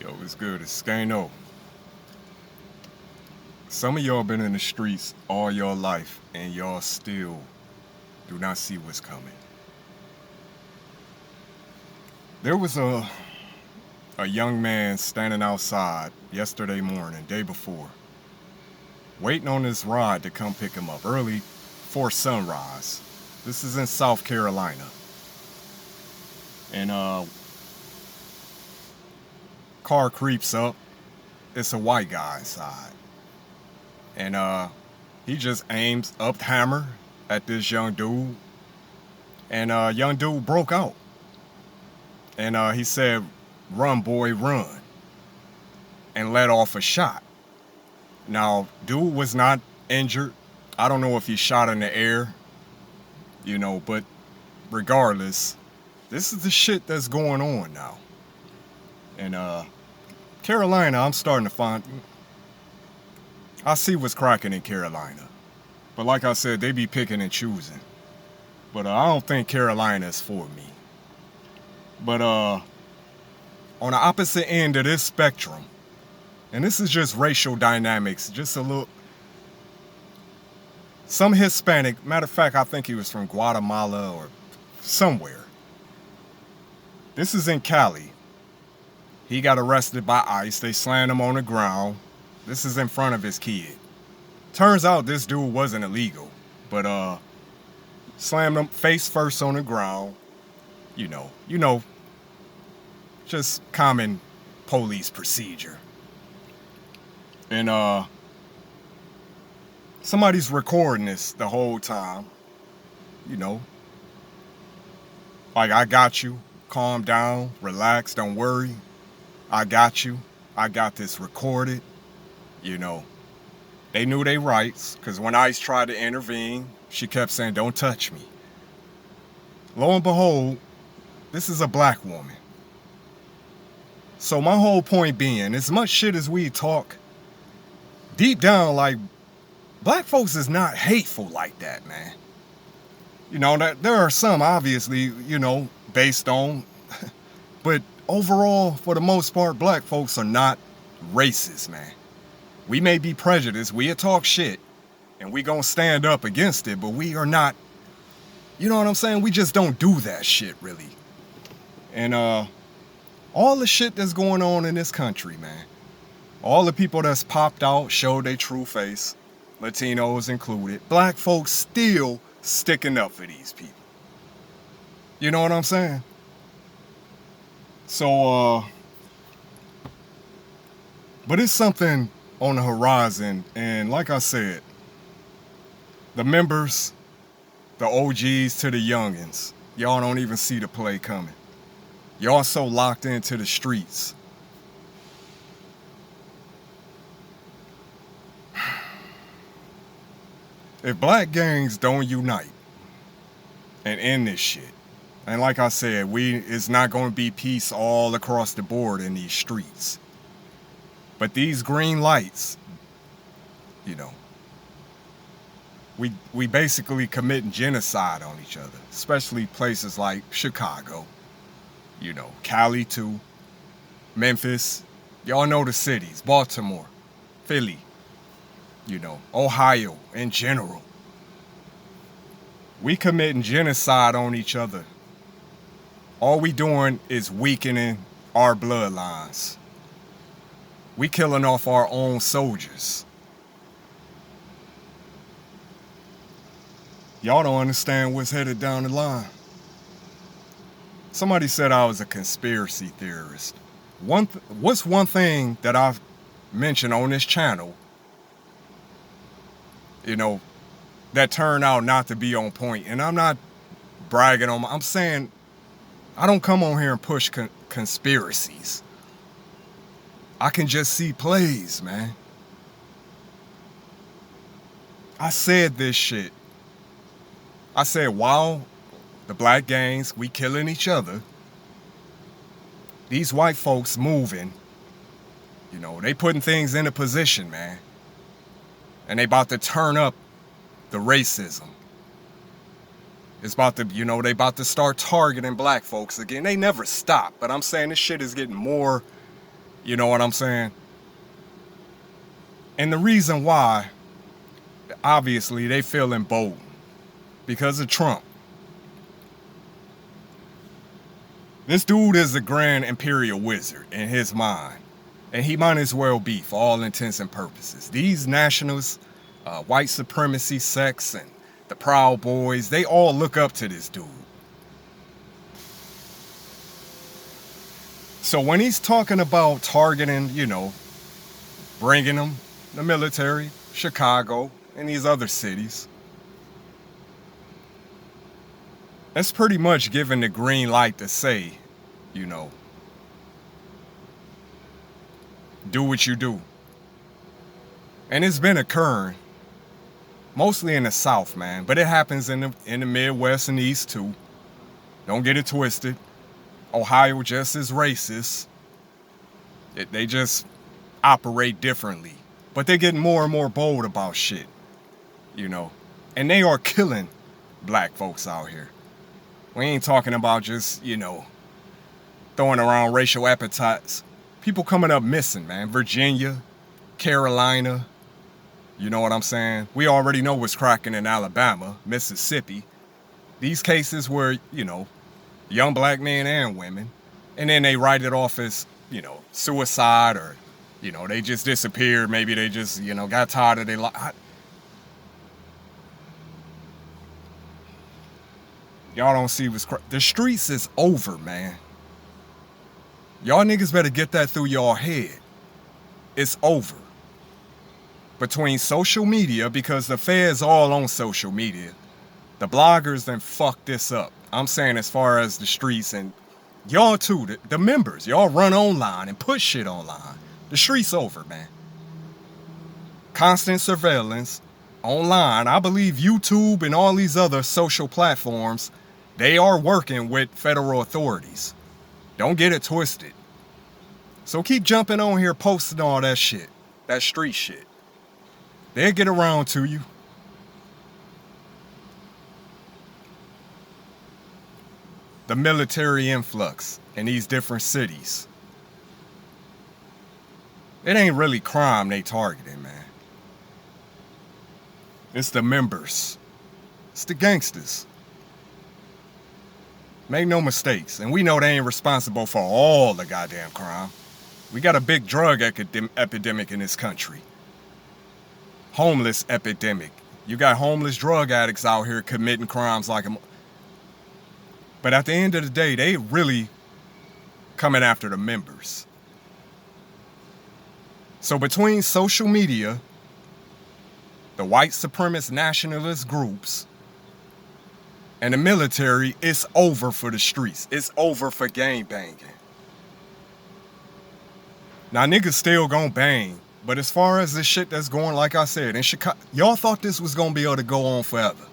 Yo, it's good. It's Skano. Some of y'all been in the streets all your life and y'all still do not see what's coming. There was a young man standing outside yesterday morning, day before, waiting on his ride to come pick him up early for sunrise. This is in South Carolina. And car creeps up. It's a white guy inside. And he just aims up hammer at this young dude. And young dude broke out. And he said, "Run, boy, run." And let off a shot. Now, dude was not injured. I don't know if he shot in the air, but regardless, this is the shit that's going on now. And Carolina, I'm starting to find, I see what's cracking in Carolina. But like I said, they be picking and choosing. But I don't think Carolina is for me. But on the opposite end of this spectrum, and this is just racial dynamics, just a little, some Hispanic, matter of fact, I think he was from Guatemala or somewhere. This is in Cali. He got arrested by ICE. They slammed him on the ground. This is in front of his kid. Turns out this dude wasn't illegal, but slammed him face first on the ground. You know, just common police procedure. And somebody's recording this the whole time. Like, "I got you. Calm down, relax, don't worry. I got you. I got this recorded." They knew their rights, because when ICE tried to intervene, she kept saying, "Don't touch me." Lo and behold, this is a black woman. So my whole point being, as much shit as we talk, deep down, like, black folks is not hateful like that, man. That there are some, obviously, based on, but overall, for the most part, black folks are not racist, man. We may be prejudiced, we'll talk shit, and we gonna stand up against it, but we are not, you know what I'm saying? We just don't do that shit, really. And all the shit that's going on in this country, man, all the people that's popped out, showed their true face, Latinos included, black folks still sticking up for these people. You know what I'm saying? So, but it's something on the horizon, and like I said, the members, the OGs to the youngins, y'all don't even see the play coming. Y'all so locked into the streets. If black gangs don't unite and end this shit, and like I said, it's not going to be peace all across the board in these streets. But these green lights, we basically committing genocide on each other, especially places like Chicago, Cali too, Memphis, y'all know the cities, Baltimore, Philly, Ohio in general. We committing genocide on each other. All we doing is weakening our bloodlines. We killing off our own soldiers. Y'all don't understand what's headed down the line. Somebody said I was a conspiracy theorist. What's one thing that I've mentioned on this channel, that turned out not to be on point? And I'm not bragging on I'm saying I don't come on here and push conspiracies. I can just see plays, man. I said this shit. I said, wow, the black gangs, we killing each other. These white folks moving. They putting things into position, man. And they about to turn up the racism. It's about to, they about to start targeting black folks again. They never stop, but I'm saying this shit is getting more You know what I'm saying? And the reason why, obviously, they feel emboldened because of Trump. This dude is a grand imperial wizard in his mind. And he might as well be, for all intents and purposes. These nationalists, white supremacy sects, and the Proud Boys, they all look up to this dude. So when he's talking about targeting, bringing them, the military, Chicago, and these other cities, that's pretty much giving the green light to say, do what you do. And it's been occurring, mostly in the South, man, but it happens in the Midwest and East too. Don't get it twisted. Ohio just is racist. They just operate differently. But they're getting more and more bold about shit, And they are killing black folks out here. We ain't talking about just, throwing around racial epithets. People coming up missing, man. Virginia, Carolina, you know what I'm saying? We already know what's cracking in Alabama, Mississippi. These cases were, young black men and women. And then they write it off as, suicide or, they just disappeared. Maybe they just, got tired of their life. Y'all don't see what's the streets is over, man. Y'all niggas better get that through your head. It's over. Between social media, because the feds all on social media, the bloggers then fucked this up. I'm saying as far as the streets and y'all too, the members, y'all run online and put shit online. The streets over, man. Constant surveillance online. I believe YouTube and all these other social platforms, they are working with federal authorities. Don't get it twisted. So keep jumping on here posting all that shit. That street shit. They'll get around to you. The military influx in these different cities. It ain't really crime they targeting, man. It's the members. It's the gangsters. Make no mistakes. And we know they ain't responsible for all the goddamn crime. We got a big drug epidemic in this country. Homeless epidemic. You got homeless drug addicts out here committing crimes like them. But at the end of the day, they really coming after the members. So between social media, the white supremacist nationalist groups, and the military, it's over for the streets. It's over for gang banging. Now, niggas still gonna bang. But as far as this shit that's going, like I said, in Chicago, y'all thought this was gonna be able to go on forever.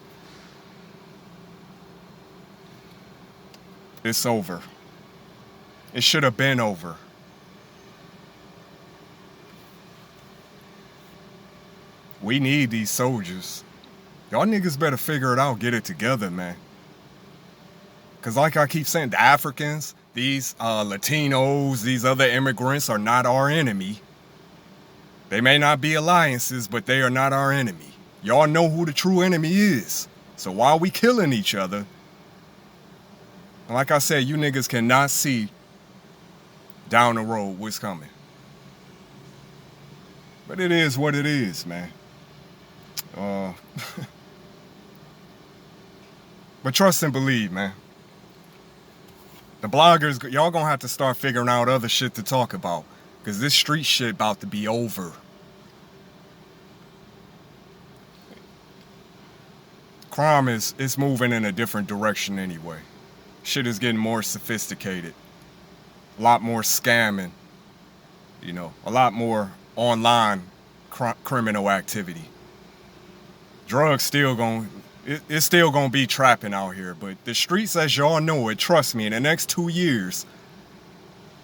It's over. It should have been over. We need these soldiers. Y'all niggas better figure it out, get it together, man. Because like I keep saying, the Africans, these Latinos, these other immigrants are not our enemy. They may not be alliances, but they are not our enemy. Y'all know who the true enemy is. So why are we killing each other? And like I said, you niggas cannot see down the road what's coming. But it is what it is, man. But trust and believe, man. The bloggers, y'all gonna have to start figuring out other shit to talk about. Because this street shit about to be over. Crime is moving in a different direction anyway. Shit is getting more sophisticated. A lot more scamming. A lot more online criminal activity. Drugs still it's still gonna be trapping out here. But the streets, as y'all know it, trust me, in the next 2 years,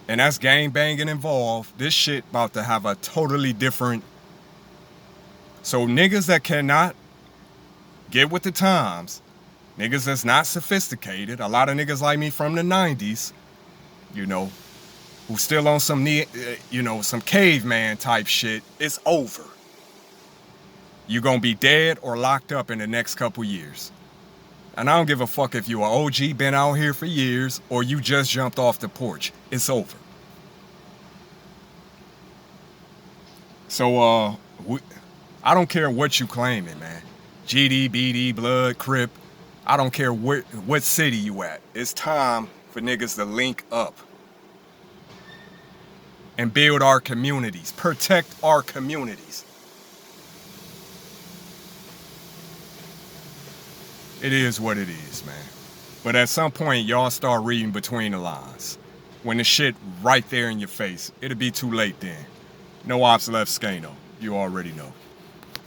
and that's gang banging involved, this shit about to have a totally different. So niggas that cannot get with the times, niggas that's not sophisticated, a lot of niggas like me from the 90s, who's still on some, some caveman type shit, it's over. You're gonna be dead or locked up in the next couple years. And I don't give a fuck if you are OG, been out here for years, or you just jumped off the porch. It's over. So, I don't care what you claiming, man. GD, BD, Blood, Crip. I don't care what city you at. It's time for niggas to link up and build our communities, protect our communities. It is what it is, man. But at some point, y'all start reading between the lines. When the shit right there in your face, it'll be too late then. No ops left, Skano. You already know.